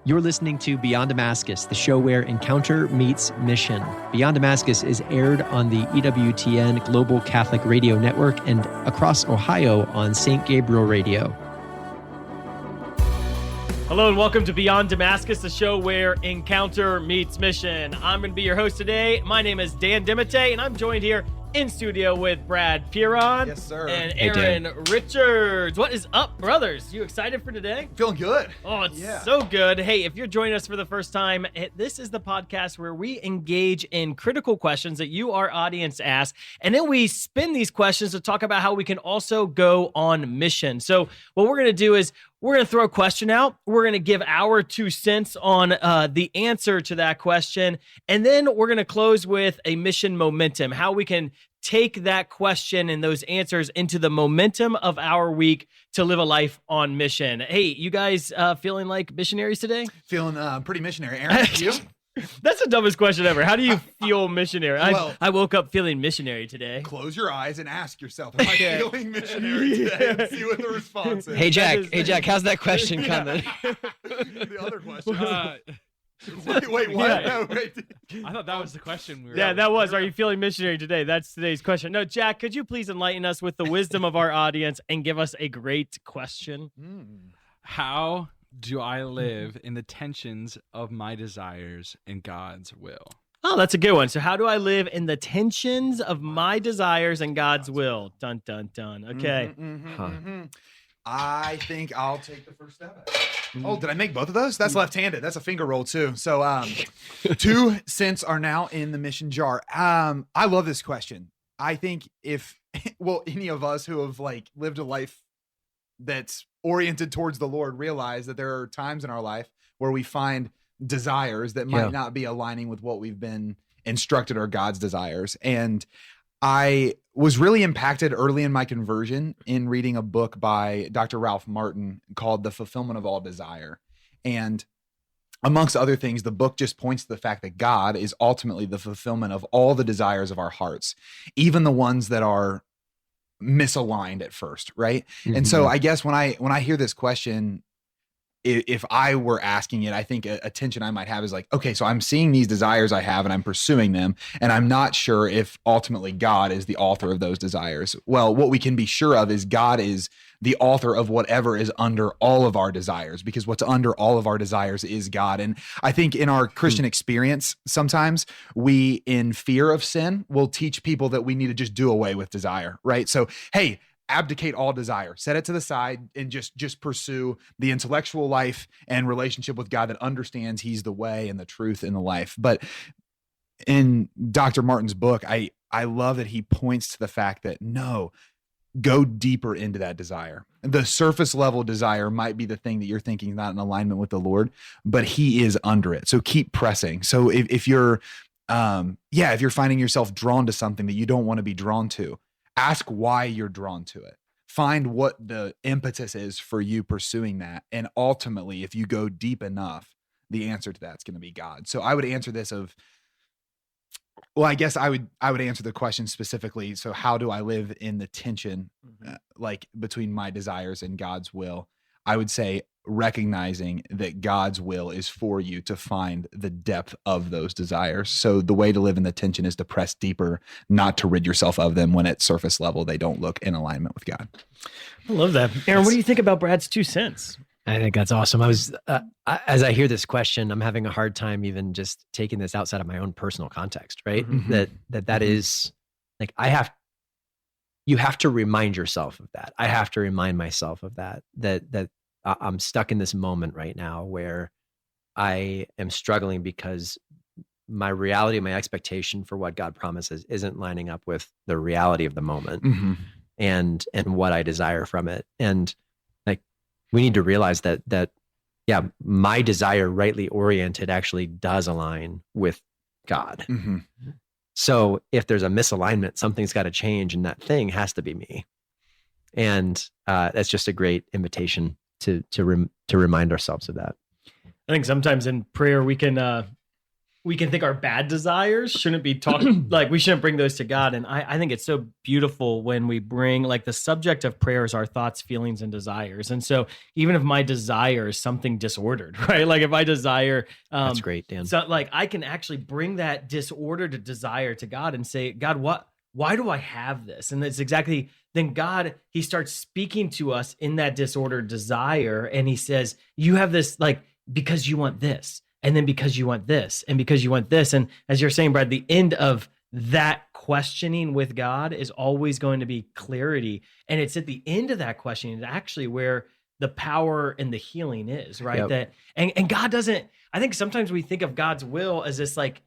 You're listening to Beyond Damascus, the show where encounter meets mission. Beyond Damascus is aired on the EWTN Global Catholic Radio Network and across Ohio on St. Gabriel Radio. Hello and welcome to Beyond Damascus, the show where encounter meets mission. I'm going to be your host today. My name is Dan Dimite, and I'm joined here in studio with Brad Piron. Yes, sir. And Aaron Richards. What is up, brothers? You excited for today? Feeling good. Oh, it's so good. Hey, if you're joining us for the first time, this is the podcast where we engage in critical questions that you, our audience, ask, and then we spin these questions to talk about how we can also go on mission. So what we're going to do is we're going to throw a question out. We're going to give our 2 cents on the answer to that question. And then we're going to close with a mission momentum, how we can take that question and those answers into the momentum of our week to live a life on mission. Hey, you guys feeling like missionaries today? Feeling pretty missionary. Aaron, you? That's the dumbest question ever. How do you feel missionary? I woke up feeling missionary today. Close your eyes and ask yourself, am I feeling missionary today? And see what the response is. Hey, Jack, how's that question coming? The other question. Wait, what? Yeah. No, wait. I thought that was the question. That was, are you feeling missionary today? That's today's question. No, Jack, could you please enlighten us with the wisdom of our audience and give us a great question? How do I live in the tensions of my desires and God's will? Oh, that's a good one. So how do I live in the tensions of my desires and God's will? Dun, dun, dun. Okay. I think I'll take the first step at it. Oh, did I make both of those? That's left-handed. That's a finger roll too. So 2 cents are now in the mission jar. I love this question. I think any of us who have lived a life that's oriented towards the Lord realize that there are times in our life where we find desires that might not be aligning with what we've been instructed are God's desires. And I was really impacted early in my conversion in reading a book by Dr. Ralph Martin called The Fulfillment of All Desire. And amongst other things, the book just points to the fact that God is ultimately the fulfillment of all the desires of our hearts, even the ones that are misaligned at first, right? And so I guess when I hear this question, if I were asking it, I think a tension I might have is okay, so I'm seeing these desires I have and I'm pursuing them, and I'm not sure if ultimately God is the author of those desires. Well, what we can be sure of is God is the author of whatever is under all of our desires, because what's under all of our desires is God. And I think in our Christian experience, sometimes we, in fear of sin, will teach people that we need to just do away with desire, right? So, hey, abdicate all desire, set it to the side, and just pursue the intellectual life and relationship with God that understands he's the way and the truth and the life. But in Dr. Martin's book, I love that he points to the fact that no, go deeper into that desire. The surface level desire might be the thing that you're thinking is not in alignment with the Lord, but he is under it. So keep pressing. So if you're finding yourself drawn to something that you don't want to be drawn to, ask why you're drawn to it. Find what the impetus is for you pursuing that. And ultimately, if you go deep enough, the answer to that's going to be God. So I would answer this I guess I would answer the question specifically. So how do I live in the tension, between my desires and God's will? I would say recognizing that God's will is for you to find the depth of those desires. So the way to live in the tension is to press deeper, not to rid yourself of them when at surface level they don't look in alignment with God. I love that. Aaron, what do you think about Brad's 2 cents? I think that's awesome. As I hear this question, I'm having a hard time even just taking this outside of my own personal context, right? That is you have to remind yourself of that. I have to remind myself of that I'm stuck in this moment right now where I am struggling because my reality, my expectation for what God promises isn't lining up with the reality of the moment and what I desire from it. And we need to realize that my desire, rightly oriented, actually does align with God. So if there's a misalignment, something's got to change, and that thing has to be me. And that's just a great invitation to remind ourselves of that. I think sometimes in prayer we can we can think our bad desires shouldn't be talked like we shouldn't bring those to God. And I think it's so beautiful when we bring like the subject of prayer is our thoughts, feelings, and desires. And so even if my desire is something disordered, right? Like if I desire, That's great, Dan. so like I can actually bring that disordered desire to God and say, God, why do I have this? And it's exactly, then God, he starts speaking to us in that disordered desire. And he says, you have this like, because you want this. And then because you want this, and because you want this. And as you're saying, Brad, the end of that questioning with God is always going to be clarity. And it's at the end of that questioning actually where the power and the healing is, right? Yep. That and God doesn't, I think sometimes we think of God's will as this like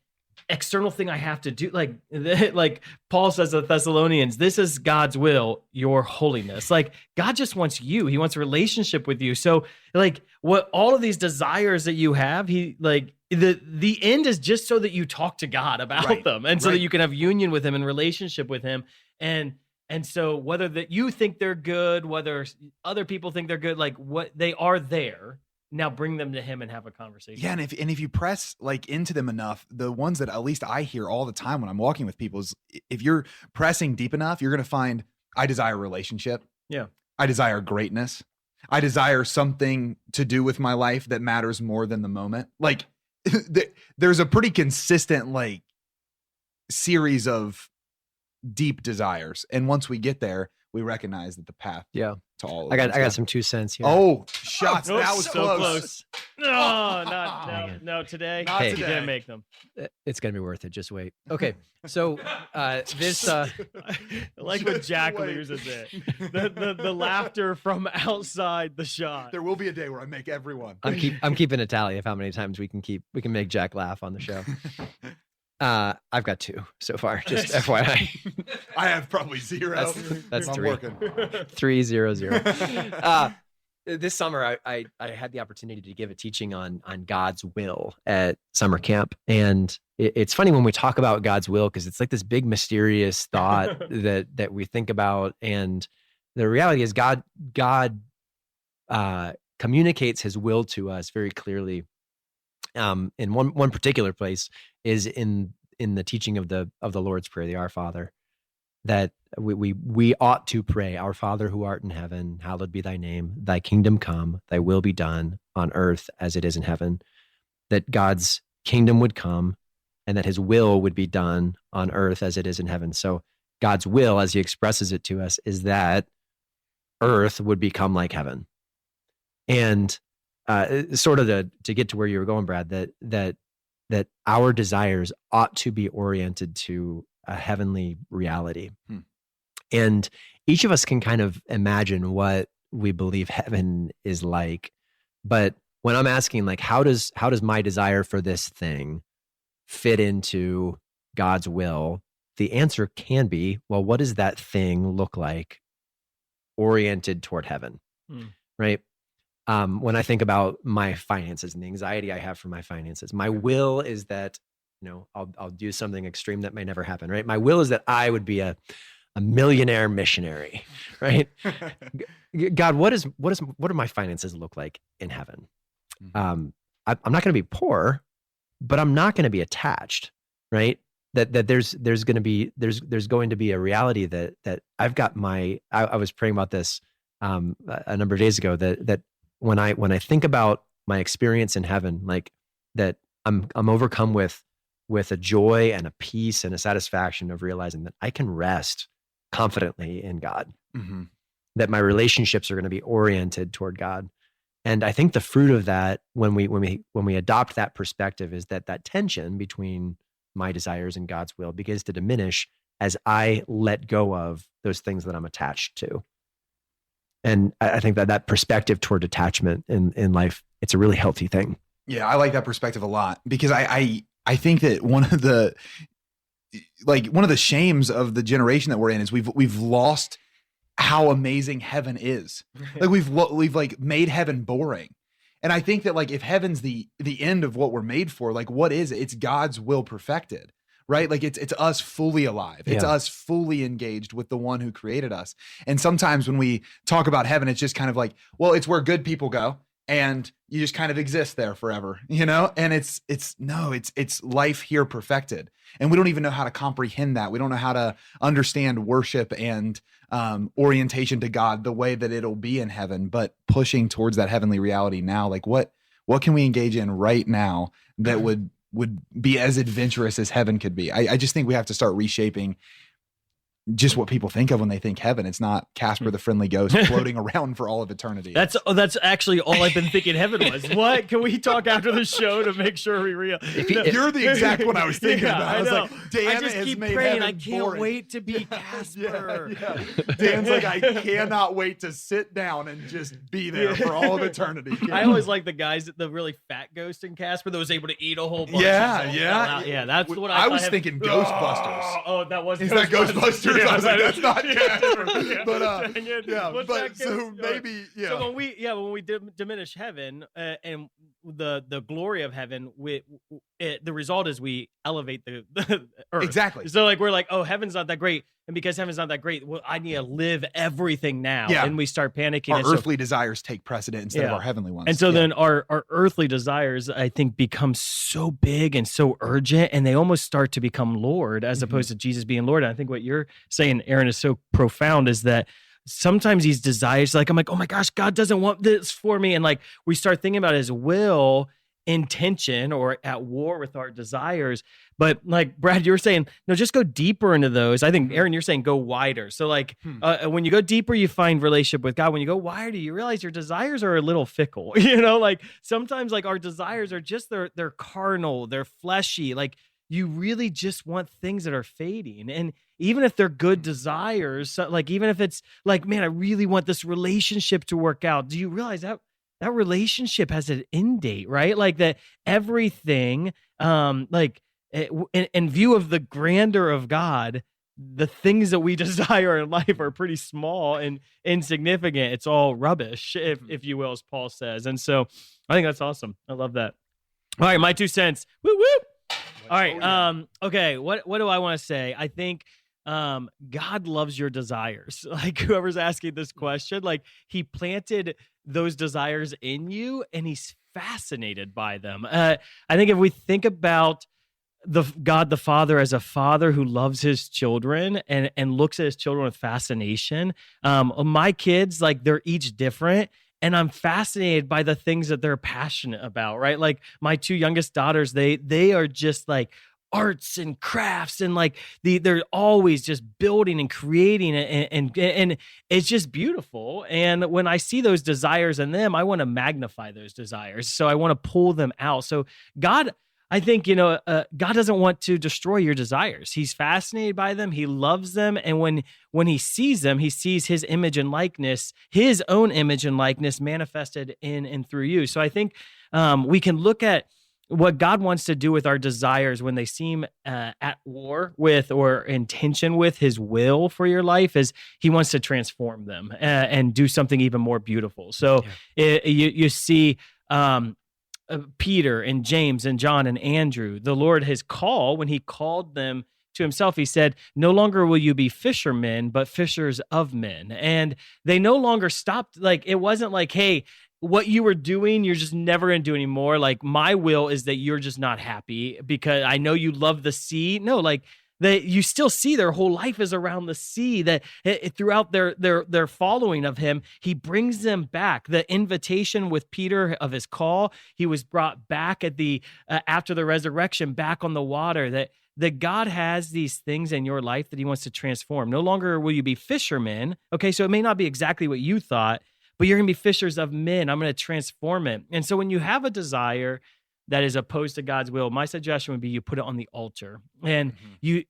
external thing I have to do. Like Paul says to the Thessalonians, this is God's will, your holiness. Like God just wants you. He wants a relationship with you. So like what all of these desires that you have, he like the end is just so that you talk to God about them. And so that you can have union with him and relationship with him. And so whether that you think they're good, whether other people think they're good, like what they are there. Now bring them to him and have a conversation. Yeah, and if you press like into them enough, the ones that at least I hear all the time when I'm walking with people is if you're pressing deep enough, you're going to find I desire relationship. Yeah. I desire greatness. I desire something to do with my life that matters more than the moment. Like there's a pretty consistent like series of deep desires. And once we get there, we recognize that the path to all of I got some 2 cents here. Oh, shots. Oh, that was so close. No, today. Not You today. didn't make them. It's gonna be worth it. Just wait. Okay, so this I like when Just Jack wait. loses it. The laughter from outside the shot. There will be a day where I make everyone. I'm keeping a tally of how many times we can make Jack laugh on the show. I've got 2 so far. Just FYI. I have probably 0. That's I'm 3. working. 300. This summer, I had the opportunity to give a teaching on God's will at summer camp, and it's funny when we talk about God's will because it's like this big mysterious thought that we think about, and the reality is God communicates His will to us very clearly. In one particular place is in the teaching of the Lord's Prayer, the Our Father, that we ought to pray, Our Father who art in heaven, hallowed be thy name, thy kingdom come, thy will be done on earth as it is in heaven. That God's kingdom would come and that his will would be done on earth as it is in heaven. So God's will, as he expresses it to us, is that earth would become like heaven. And sort of to get to where you were going, Brad, that our desires ought to be oriented to a heavenly reality. And each of us can kind of imagine what we believe heaven is like. But when I'm asking, like, how does my desire for this thing fit into God's will? The answer can be, well, what does that thing look like oriented toward heaven? Right? When I think about my finances and the anxiety I have for my finances, my will is that, I'll do something extreme that may never happen, right? My will is that I would be a millionaire missionary, right? God, what do my finances look like in heaven? I'm not going to be poor, but I'm not going to be attached, right? That there's going to be a reality that I've got I was praying about this a number of days ago, that when I think about my experience in heaven, like that I'm overcome with a joy and a peace and a satisfaction of realizing that I can rest confidently in God, that my relationships are going to be oriented toward God. And I think the fruit of that, when we adopt that perspective, is that tension between my desires and God's will begins to diminish as I let go of those things that I'm attached to. And I think that perspective toward detachment in life, it's a really healthy thing. Yeah, I like that perspective a lot, because I think that one of the shames of the generation that we're in is we've lost how amazing heaven is. Like we've like made heaven boring. And I think that like if heaven's the end of what we're made for, like what is it? It's God's will perfected, right? Like it's us fully alive. It's us fully engaged with the one who created us. And sometimes when we talk about heaven, it's just kind of like, well, it's where good people go and you just kind of exist there forever, and it's life here perfected. And we don't even know how to comprehend that. We don't know how to understand worship and orientation to God the way that it'll be in heaven, but pushing towards that heavenly reality now, like what can we engage in right now that would be as adventurous as heaven could be? I just think we have to start reshaping just what people think of when they think heaven. It's not Casper the Friendly Ghost floating around for all of eternity. That's actually all I've been thinking heaven was. What? Can we talk after the show to make sure we real? You're the exact one I was thinking about. I was like, Dan I just has keep made praying. heaven I can't boring. wait to be Casper. Dan's like, I cannot wait to sit down and just be there for all of eternity. I always like the guys, the really fat ghost in Casper that was able to eat a whole bunch. Yeah. That's what I was thinking Ghostbusters. Oh, that was. Is that Ghostbusters? Yeah, I was like, that's not yeah, Casper. yeah. But What's that so ghost? maybe So when we diminish heaven and the glory of heaven, the result is we elevate the earth. Exactly. So like we're like, oh, heaven's not that great, and because heaven's not that great, well, I need to live everything now. Yeah. And we start panicking. Our and earthly desires take precedent instead of our heavenly ones. And so then our earthly desires, I think, become so big and so urgent, and they almost start to become Lord as opposed to Jesus being Lord. And I think what you're saying, Aaron, is so profound, is that sometimes these desires, like I'm like, oh my gosh, God doesn't want this for me. And like we start thinking about his will in tension or at war with our desires. But like Brad, you were saying, no, just go deeper into those. I think Aaron, you're saying go wider. So like when you go deeper, you find relationship with God. When you go wider, you realize your desires are a little fickle. Like sometimes like our desires are just they're carnal, they're fleshy. Like you really just want things that are fading. And even if they're good desires, so like even if it's like, man, I really want this relationship to work out. Do you realize that relationship has an end date, right? Like that everything, in view of the grandeur of God, the things that we desire in life are pretty small and insignificant. It's all rubbish, if you will, as Paul says. And so I think that's awesome. I love that. All right, my 2 cents. Woo woo. All right. Okay. What do I want to say? I think God loves your desires. Like whoever's asking this question, like he planted those desires in you and he's fascinated by them. I think if we think about God the Father as a father who loves his children and looks at his children with fascination, my kids, like they're each different. And I'm fascinated by the things that they're passionate about, right? Like my 2 youngest daughters, they are just like arts and crafts, and like they're always just building and creating, and it's just beautiful. And when I see those desires in them, I want to magnify those desires. So I want to pull them out. So God, I think, God doesn't want to destroy your desires. He's fascinated by them. He loves them. And when he sees them, he sees his image and likeness, his own image and likeness manifested in and through you. So I think we can look at what God wants to do with our desires when they seem at war with or in tension with his will for your life, is he wants to transform them and do something even more beautiful. So you see Peter and James and John and Andrew, the Lord, his call, when he called them to himself, he said, no longer will you be fishermen, but fishers of men. And they no longer stopped. Like, it wasn't like, hey, what you were doing, you're just never going to do anymore. Like, my will is that you're just not happy because I know you love the sea. No, like, that you still see their whole life is around the sea, that throughout their following of him, he brings them back. The invitation with Peter of his call, he was brought back at the after the resurrection, back on the water, that God has these things in your life that he wants to transform. No longer will you be fishermen. Okay, so it may not be exactly what you thought, but you're going to be fishers of men. I'm going to transform it. And so when you have a desire that is opposed to God's will, my suggestion would be you put it on the altar, and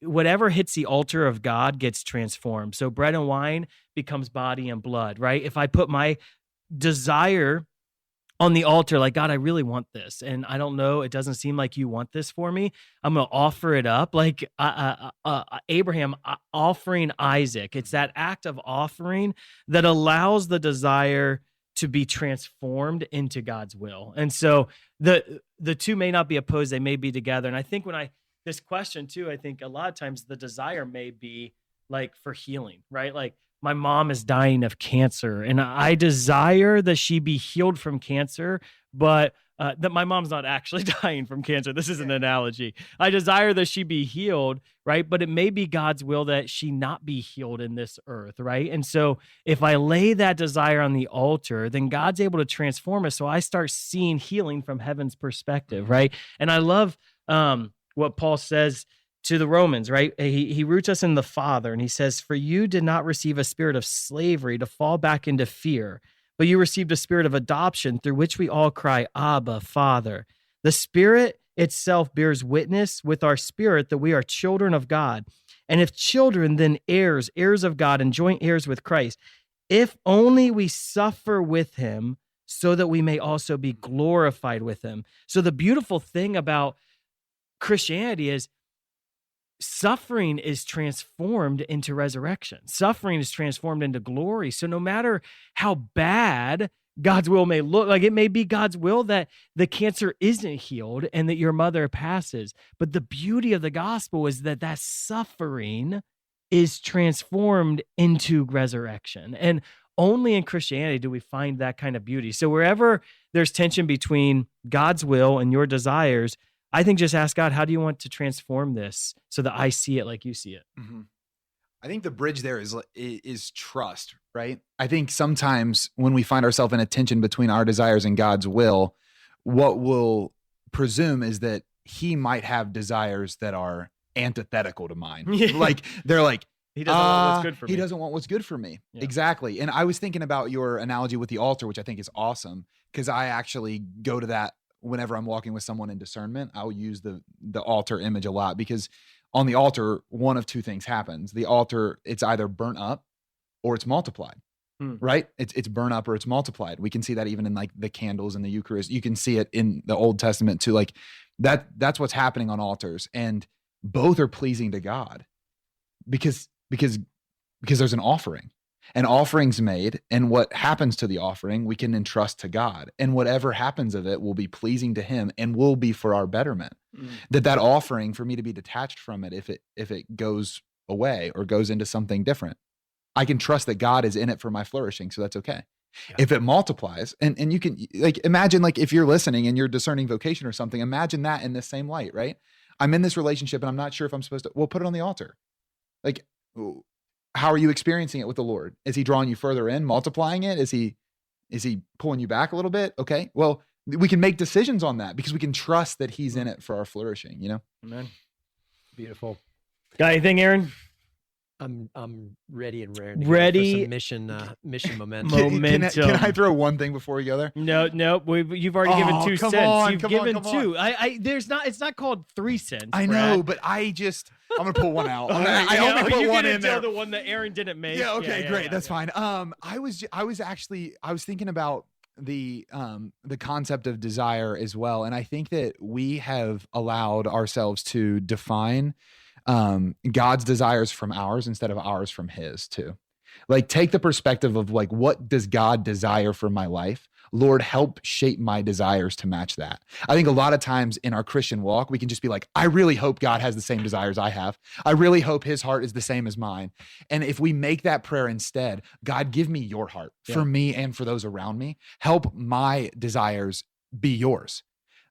whatever hits the altar of God gets transformed. So bread and wine becomes body and blood, right? If I put my desire on the altar, like, God, I really want this, and I don't know, it doesn't seem like you want this for me, I'm going to offer it up. Like Abraham offering Isaac. It's that act of offering that allows the desire to be transformed into God's will. And so the two may not be opposed, they may be together. And I think this question too, I think a lot of times the desire may be like for healing, right? Like, my mom is dying of cancer and I desire that she be healed from cancer, but that my mom's not actually dying from cancer. This is an analogy. I desire that she be healed, right? But it may be God's will that she not be healed in this earth, right? And so if I lay that desire on the altar, then God's able to transform us. So I start seeing healing from heaven's perspective, right? And I love what Paul says to the Romans, right? He roots us in the Father, and he says, "For you did not receive a spirit of slavery to fall back into fear, but you received a spirit of adoption through which we all cry, Abba, Father." The Spirit itself bears witness with our spirit that we are children of God. And if children, then heirs, heirs of God and joint heirs with Christ, if only we suffer with him so that we may also be glorified with him. So the beautiful thing about Christianity is suffering is transformed into resurrection. Suffering is transformed into glory. So no matter how bad God's will may look, like it may be God's will that the cancer isn't healed and that your mother passes. But the beauty of the gospel is that that suffering is transformed into resurrection. And only in Christianity do we find that kind of beauty. So wherever there's tension between God's will and your desires, I think just ask God, how do you want to transform this so that I see it like you see it? Mm-hmm. I think the bridge there is trust, right? I think sometimes when we find ourselves in a tension between our desires and God's will, what we'll presume is that he might have desires that are antithetical to mine. Like they're like, he doesn't want what's good for me. He doesn't want what's good for me. Yeah. Exactly. And I was thinking about your analogy with the altar, which I think is awesome, because I actually go to that whenever I'm walking with someone in discernment. I'll use the altar image a lot, because on the altar, one of two things happens. The altar, it's either burnt up or it's multiplied, right? It's burnt up or it's multiplied. We can see that even in like the candles in the Eucharist. You can see it in the Old Testament too. Like that's what's happening on altars, and both are pleasing to God because there's an offering. An offering's made, and what happens to the offering, we can entrust to God, and whatever happens of it will be pleasing to him and will be for our betterment. That offering, for me to be detached from it, if it goes away or goes into something different, I can trust that God is in it for my flourishing. So that's okay. Yeah. If it multiplies, and you can like imagine, like if you're listening and you're discerning vocation or something, imagine that in the same light, right? I'm in this relationship and I'm not sure if I'm supposed to, well, put it on the altar. Like, how are you experiencing it with the Lord? Is he drawing you further in, multiplying it? Is he pulling you back a little bit? Okay. Well, we can make decisions on that because we can trust that he's in it for our flourishing, you know? Amen. Beautiful. Got anything, Aaron? I'm ready and raring. Ready. For some mission momentum. Can I throw one thing before we go there? No. You've already given 2 cents. You've given 2. It's not called 3 cents. I know, but I'm gonna pull one out. I only put one in there. The one that Aaron didn't make. Yeah. Okay. Great. That's fine. I was thinking about the concept of desire as well, and I think that we have allowed ourselves to define God's desires from ours instead of ours from his too. Like, take the perspective of like, what does God desire for my life? Lord, help shape my desires to match that. I think a lot of times in our Christian walk, we can just be like, I really hope God has the same desires I have. I really hope his heart is the same as mine. And if we make that prayer instead, God, give me your heart for me and for those around me. Help my desires be yours.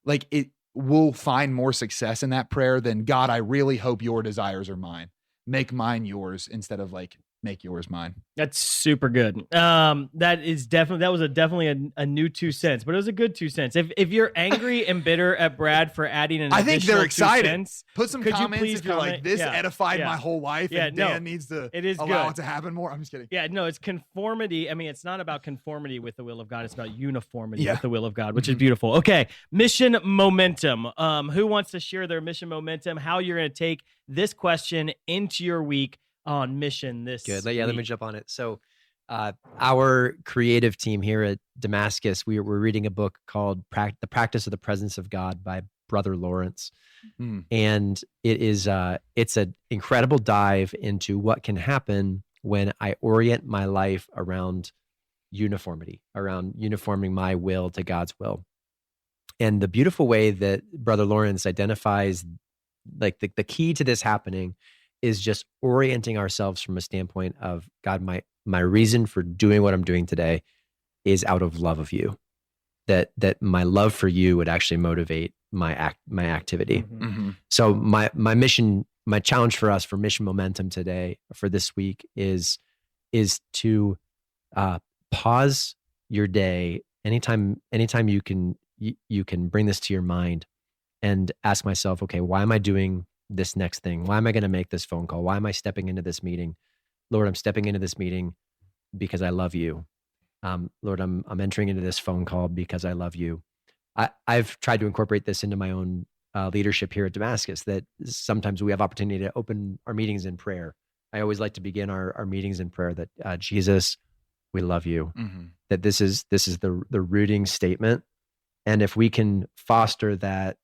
Like, we'll find more success in that prayer than, God, I really hope your desires are mine. Make mine yours instead of like, make yours mine. That's super good. That was definitely a new 2 cents, but it was a good 2 cents. If you're angry and bitter at Brad for adding an I think they're excited. 2 cents, put some comments if you're like, this edified my whole life, and Dan needs to allow it to happen more. I'm just kidding. Yeah, no, it's conformity. I mean, it's not about conformity with the will of God. It's about uniformity with the will of God, which is beautiful. Okay, mission momentum. Who wants to share their mission momentum? How you're going to take this question into your week on mission this Good. week. Let me jump on it. So our creative team here at Damascus, we're reading a book called The Practice of the Presence of God by Brother Lawrence. And it's an incredible dive into what can happen when I orient my life around uniformity, around uniforming my will to God's will. And the beautiful way that Brother Lawrence identifies like the key to this happening is just orienting ourselves from a standpoint of, God, my my reason for doing what I'm doing today is out of love of you. That my love for you would actually motivate my activity. Mhm. So my mission, my challenge for us for Mission Momentum today, for this week, is to pause your day anytime you can bring this to your mind and ask myself, okay, why am I doing this next thing? Why am I going to make this phone call? Why am I stepping into this meeting? Lord, I'm stepping into this meeting because I love you. Lord, I'm entering into this phone call because I love you. I've tried to incorporate this into my own leadership here at Damascus, that sometimes we have opportunity to open our meetings in prayer. I always like to begin our meetings in prayer that Jesus, we love you. Mhm. That this is the rooting statement. And if we can foster that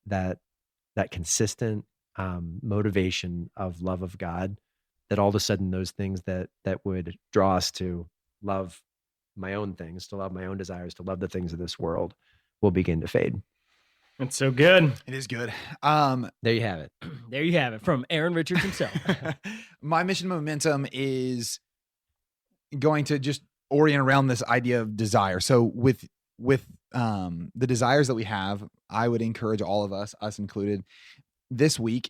consistent motivation of love of God, that all of a sudden those things that would draw us to love my own things, to love my own desires, to love the things of this world, will begin to fade. It's so good. It is good. There you have it. There you have it from Aaron Richards himself. My mission momentum is going to just orient around this idea of desire. So with the desires that we have, I would encourage all of us included, this week,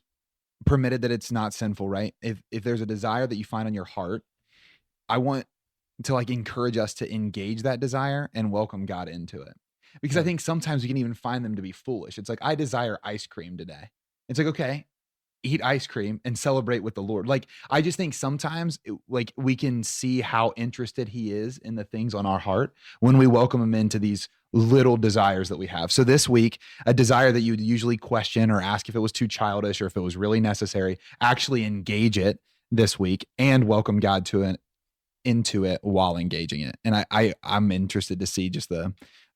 permitted that it's not sinful, right? If there's a desire that you find on your heart, I want to like encourage us to engage that desire and welcome God into it. Because I think sometimes we can even find them to be foolish. It's like, I desire ice cream today. It's like, okay, eat ice cream and celebrate with the Lord. Like, I just think sometimes like we can see how interested he is in the things on our heart when we welcome him into these little desires that we have. So this week, a desire that you would usually question or ask if it was too childish or if it was really necessary, actually engage it this week and welcome God into it while engaging it. And I'm interested to see just the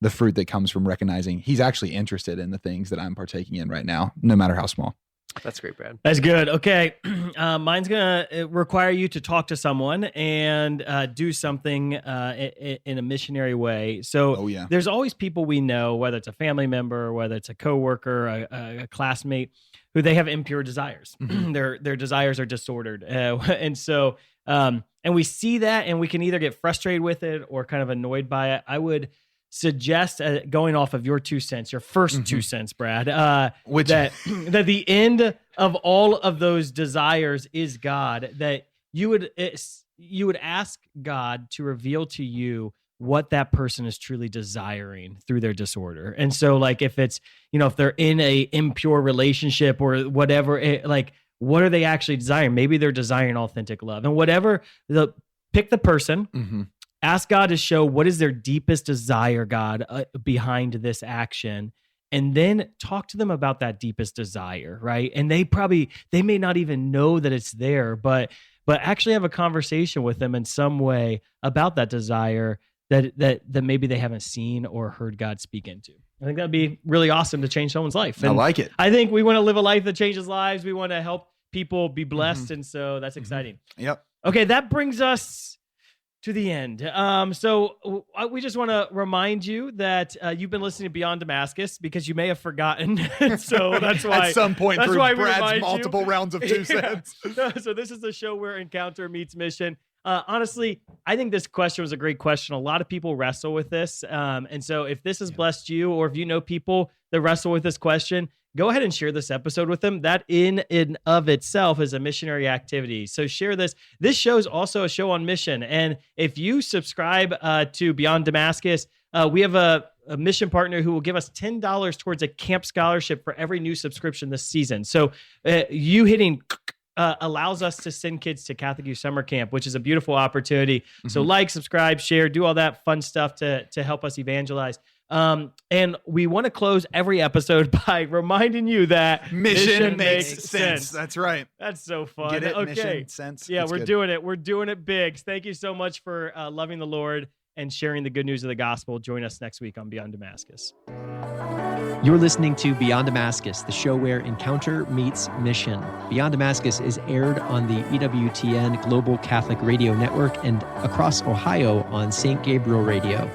fruit that comes from recognizing he's actually interested in the things that I'm partaking in right now, no matter how small. That's great, Brad. That's good. Okay. Mine's going to require you to talk to someone and do something in a missionary way. So there's always people we know, whether it's a family member, whether it's a coworker, a classmate, who they have impure desires. Mhm. Their desires are disordered. And so, and we see that and we can either get frustrated with it or kind of annoyed by it. I would suggest, going off of your 2 cents, your first 2 cents, Brad, that the end of all of those desires is God, that you would ask God to reveal to you what that person is truly desiring through their disorder. And so like, if it's, if they're in a impure relationship or whatever, like, what are they actually desiring? Maybe they're desiring authentic love, and whatever, pick the person, ask God to show what is their deepest desire, God, behind this action, and then talk to them about that deepest desire, right? And they may not even know that it's there, but actually have a conversation with them in some way about that desire that maybe they haven't seen or heard God speak into. I think that'd be really awesome to change someone's life. And I like it. I think we want to live a life that changes lives. We want to help people be blessed. And so that's exciting. Yep. Okay. That brings us to the end. So we just want to remind you that you've been listening to Beyond Damascus because you may have forgotten. So that's why at some point that's through why we Brad's remind multiple you. rounds of 2 cents. So this is the show where encounter meets mission. Honestly, I think this question was a great question. A lot of people wrestle with this. And so if this has blessed you, or if you know people that wrestle with this question, go ahead and share this episode with them. That in and of itself is a missionary activity. So share this. This show is also a show on mission. And if you subscribe to Beyond Damascus, we have a mission partner who will give us $10 towards a camp scholarship for every new subscription this season. So you hitting allows us to send kids to Catholic Youth Summer Camp, which is a beautiful opportunity. So like, subscribe, share, do all that fun stuff to help us evangelize. And we want to close every episode by reminding you that mission makes sense. That's right. That's so fun. Get it? Okay. Mission, sense. Yeah, That's we're good. doing it. We're doing it big. Thank you so much for loving the Lord and sharing the good news of the gospel. Join us next week on Beyond Damascus. You're listening to Beyond Damascus, the show where encounter meets mission. Beyond Damascus is aired on the EWTN Global Catholic Radio Network and across Ohio on St. Gabriel Radio.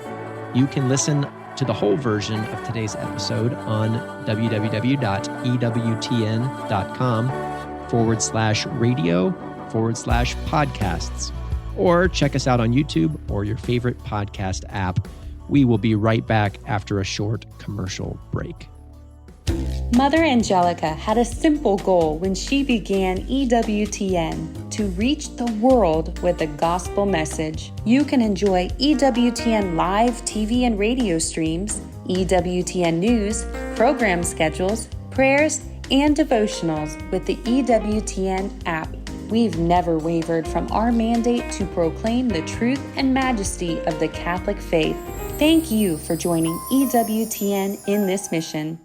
You can listen to the whole version of today's episode on www.ewtn.com/radio/podcasts. or check us out on YouTube or your favorite podcast app. We will be right back after a short commercial break. Mother Angelica had a simple goal when she began EWTN: to reach the world with a gospel message. You can enjoy EWTN live TV and radio streams, EWTN news, program schedules, prayers, and devotionals with the EWTN app. We've never wavered from our mandate to proclaim the truth and majesty of the Catholic faith. Thank you for joining EWTN in this mission.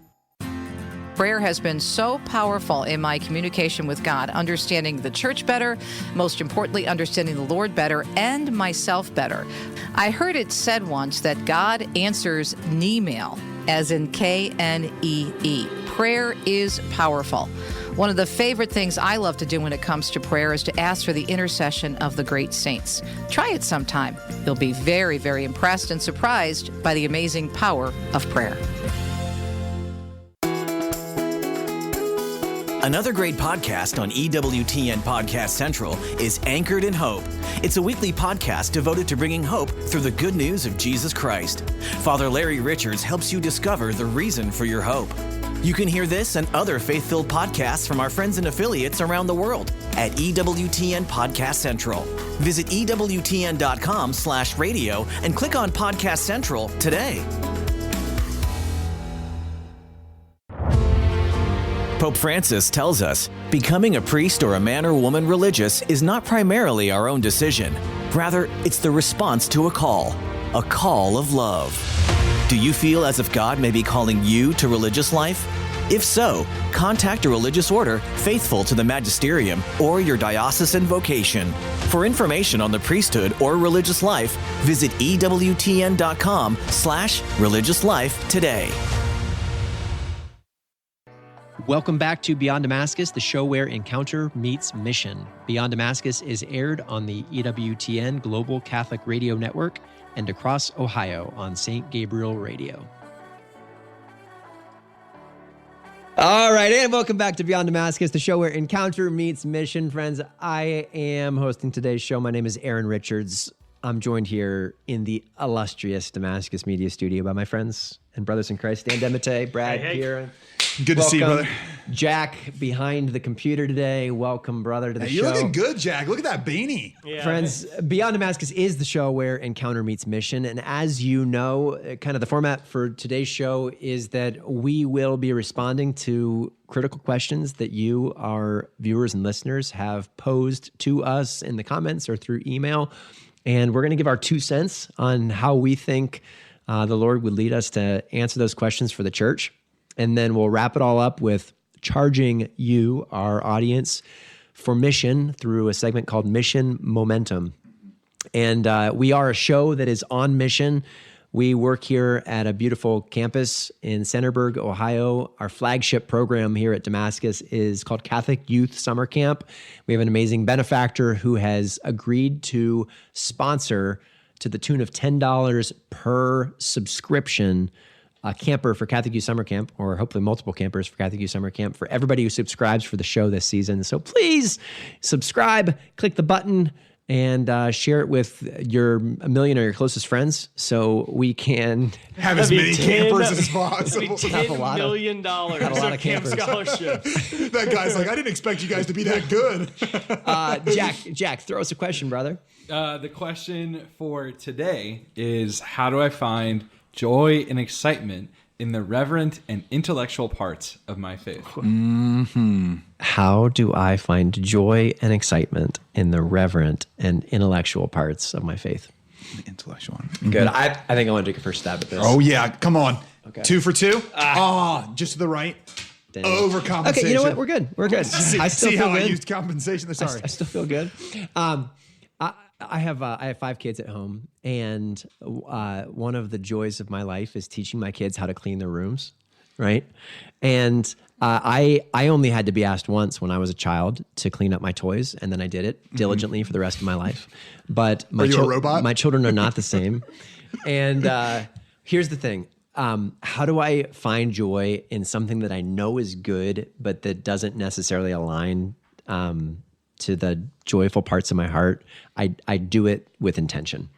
Prayer has been so powerful in my communication with God, understanding the church better, most importantly, understanding the Lord better, and myself better. I heard it said once that God answers Knee-mail, as in Knee. Prayer is powerful. One of the favorite things I love to do when it comes to prayer is to ask for the intercession of the great saints. Try it sometime. You'll be very, very impressed and surprised by the amazing power of prayer. Another great podcast on EWTN Podcast Central is Anchored in Hope. It's a weekly podcast devoted to bringing hope through the good news of Jesus Christ. Father Larry Richards helps you discover the reason for your hope. You can hear this and other faith-filled podcasts from our friends and affiliates around the world at EWTN Podcast Central. Visit EWTN.com/radio and click on Podcast Central today. Pope Francis tells us, becoming a priest or a man or woman religious is not primarily our own decision. Rather, it's the response to a call of love. Do you feel as if God may be calling you to religious life? If so, contact a religious order faithful to the magisterium or your diocesan vocation. For information on the priesthood or religious life, visit EWTN.com/religious life today. Welcome back to Beyond Damascus, the show where encounter meets mission. Beyond Damascus is aired on the EWTN Global Catholic Radio Network and across Ohio on St. Gabriel Radio. All right, and welcome back to Beyond Damascus, the show where encounter meets mission. Friends, I am hosting today's show. My name is Aaron Richards. I'm joined here in the illustrious Damascus Media Studio by my friends and brothers in Christ, Dan Demite, Brad, Kieran. Good to see you, brother. Jack behind the computer today. Welcome, brother, to the show. You're looking good, Jack. Look at that beanie. Yeah. Friends, Beyond Damascus is the show where encounter meets mission. And as you know, kind of the format for today's show is that we will be responding to critical questions that you, our viewers and listeners, have posed to us in the comments or through email. And we're going to give our 2 cents on how we think the Lord would lead us to answer those questions for the church. And then we'll wrap it all up with charging you, our audience, for mission through a segment called Mission Momentum. And we are a show that is on mission. We work here at a beautiful campus in Centerburg, Ohio. Our flagship program here at Damascus is called Catholic Youth Summer Camp. We have an amazing benefactor who has agreed to sponsor, to the tune of $10 per subscription, a camper for Catholic Youth Summer Camp, or hopefully multiple campers for Catholic Youth Summer Camp for everybody who subscribes for the show this season. So please subscribe, click the button, and share it with a million of your closest friends so we can have as many campers as possible. $10 million of camp scholarship. That guy's like, I didn't expect you guys to be that good. Jack, throw us a question, brother. The question for today is, how do I find joy and excitement in the reverent and intellectual parts of my faith? Mm-hmm. How do I find joy and excitement in the reverent and intellectual parts of my faith? The intellectual one. Good. I think I want to take a first stab at this. Oh, yeah. Come on. Okay. 2 for 2. Just to the right. Dang. Overcompensation. Okay, you know what? We're good. We're good. I still see feel how good. I used compensation? Sorry. I still feel good. I have 5 kids at home, and one of the joys of my life is teaching my kids how to clean their rooms, right? And I only had to be asked once when I was a child to clean up my toys, and then I did it diligently for the rest of my life. But Are you a robot? My children are not the same. And here's the thing. How do I find joy in something that I know is good, but that doesn't necessarily align the joyful parts of my heart, I do it with intention.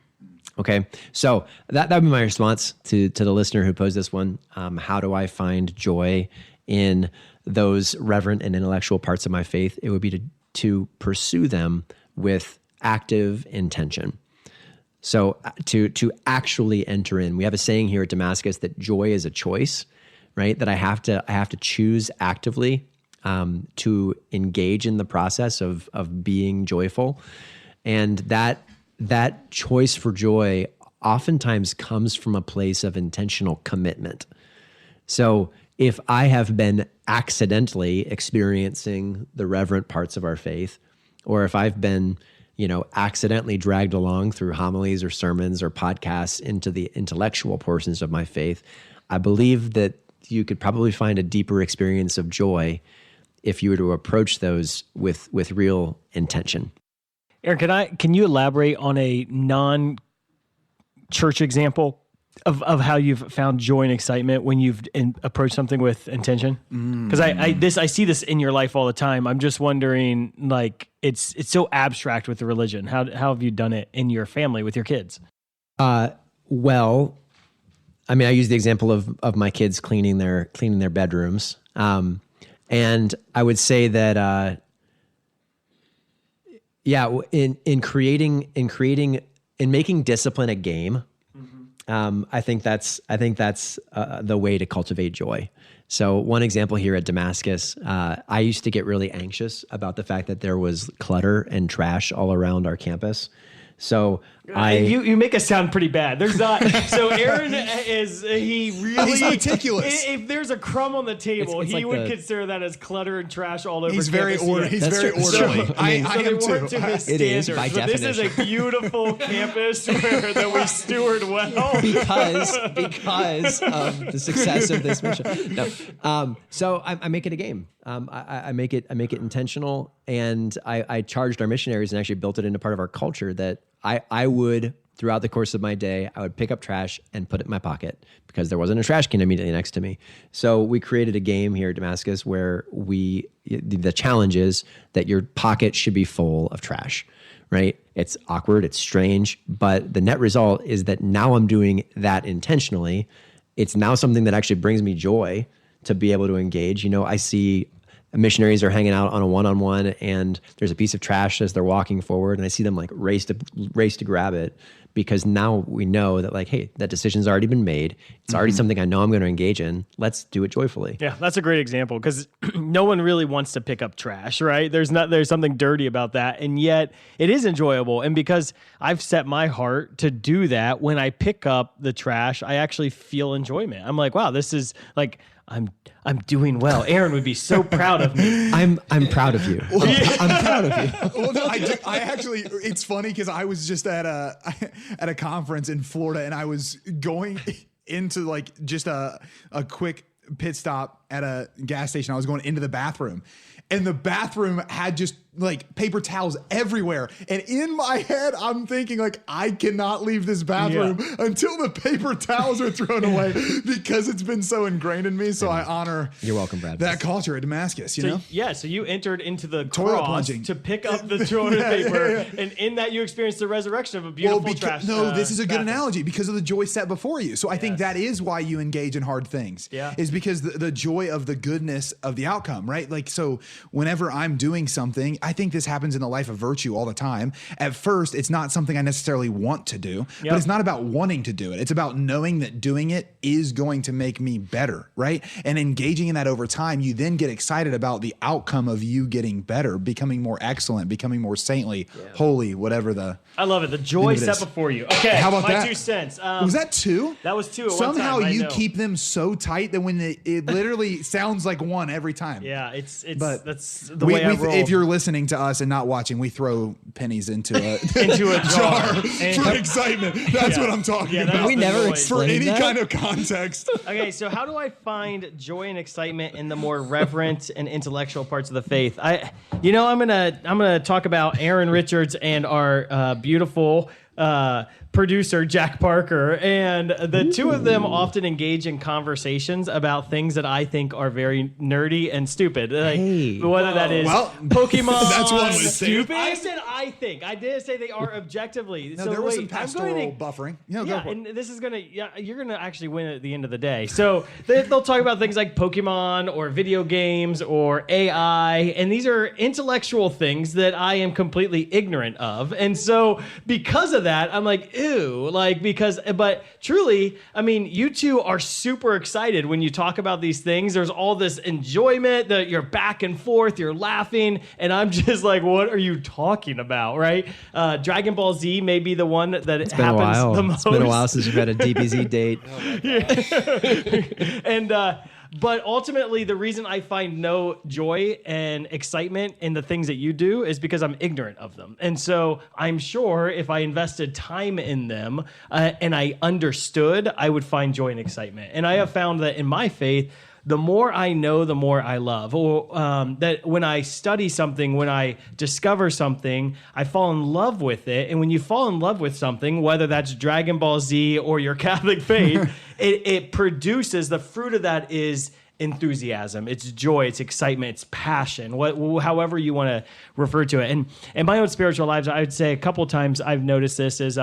Okay, so that would be my response to the listener who posed this one. How do I find joy in those reverent and intellectual parts of my faith? It would be to pursue them with active intention. So to actually enter in. We have a saying here at Damascus that joy is a choice, right? That I have to choose actively to engage in the process of being joyful, and that choice for joy oftentimes comes from a place of intentional commitment. So if I have been accidentally experiencing the reverent parts of our faith, or if I've been, accidentally dragged along through homilies or sermons or podcasts into the intellectual portions of my faith, I believe that you could probably find a deeper experience of joy if you were to approach those with real intention. Aaron, can you elaborate on a non-church example of how you've found joy and excitement when you've approached something with intention? Because I see this in your life all the time. I'm just wondering, like, it's so abstract with the religion. How have you done it in your family with your kids? Well, I mean, I use the example of my kids cleaning their bedrooms, and I would say that. Yeah, in making discipline a game, I think that's the way to cultivate joy. So one example here at Damascus, I used to get really anxious about the fact that there was clutter and trash all around our campus. So you make us sound pretty bad. There's not. So Aaron he's meticulous. If there's a crumb on the table, it's he like would consider that as clutter and trash all over. He's very orderly. He's very orderly. So, I they am weren't too. to his It is, standards. by But this is a beautiful campus that we steward well because of the success of this mission. No. So I make it a game. I make it intentional, and I charged our missionaries and actually built it into part of our culture that I would, throughout the course of my day, I would pick up trash and put it in my pocket because there wasn't a trash can immediately next to me. So we created a game here at Damascus where the challenge is that your pocket should be full of trash, right? It's awkward, it's strange, but the net result is that now I'm doing that intentionally. It's now something that actually brings me joy to be able to engage. I see missionaries are hanging out on a one-on-one and there's a piece of trash as they're walking forward, and I see them like race to grab it, because now we know that, like, hey, that decision's already been made. It's already something I know I'm going to engage in. Let's do it joyfully. Yeah, that's a great example, because no one really wants to pick up trash, right? There's something dirty about that, and yet it is enjoyable. And because I've set my heart to do that, when I pick up the trash, I actually feel enjoyment. I'm like, wow, this is like, I'm doing well. Aaron would be so proud of me. I'm proud of you. I'm proud of you. Well, no, I actually, it's funny because I was just at a conference in Florida, and I was going into like just a quick pit stop at a gas station. I was going into the bathroom, and the bathroom had just like paper towels everywhere. And in my head, I'm thinking like, I cannot leave this bathroom until the paper towels are thrown away, because it's been so ingrained in me. So I honor You're welcome, Brad. that culture at Damascus, you know? Yeah, so you entered into the Toilet cross plunging. to pick up the toilet paper, and in that you experienced the resurrection of a beautiful trash. This is a good bathroom. analogy, because of the joy set before you. So I think that is why you engage in hard things. Yeah. Is because the joy of the goodness of the outcome, right? Like, so whenever I'm doing something, I think this happens in the life of virtue all the time. At first, it's not something I necessarily want to do, but it's not about wanting to do it. It's about knowing that doing it is going to make me better, right? And engaging in that over time, you then get excited about the outcome of you getting better, becoming more excellent, becoming more saintly, holy, whatever the... I love it. The joy set before you. Okay, how about my that? 2 cents. Was that 2? That was 2 at Somehow one time. you keep them so tight that when it literally sounds like 1 every time. Yeah, But that's the way I roll. If you're listening to us and not watching, we throw pennies into a jar for excitement. That's what I'm talking about. We never for explained any that? kind of context. Okay, so how do I find joy and excitement in the more reverent and intellectual parts of the faith? I'm gonna talk about Aaron Richards and our beautiful producer Jack Parker, and the two of them often engage in conversations about things that I think are very nerdy and stupid. Like, whether that is Pokemon, that's one way to say it. stupid. I said I think. I didn't say they are objectively. No, so there was wait, some pastoral buffering. Go for it. and this is gonna. Yeah, you're gonna actually win at the end of the day. So they'll talk about things like Pokemon or video games or AI, and these are intellectual things that I am completely ignorant of, and so because of that, I'm like, ew, but truly, I mean, you two are super excited when you talk about these things. There's all this enjoyment that you're back and forth, you're laughing, and I'm just like, what are you talking about, right? Dragon Ball Z may be the one that it happens the most. It's been a while since you've had a DBZ date. And but ultimately, the reason I find no joy and excitement in the things that you do is because I'm ignorant of them. And so I'm sure if I invested time in them and I understood, I would find joy and excitement. And I have found that in my faith, the more I know, the more I love. Or that when I study something, when I discover something, I fall in love with it. And when you fall in love with something, whether that's Dragon Ball Z or your Catholic faith, it produces, the fruit of that is enthusiasm, it's joy, it's excitement, it's passion, however you want to refer to it. And in my own spiritual lives, I would say a couple times I've noticed this is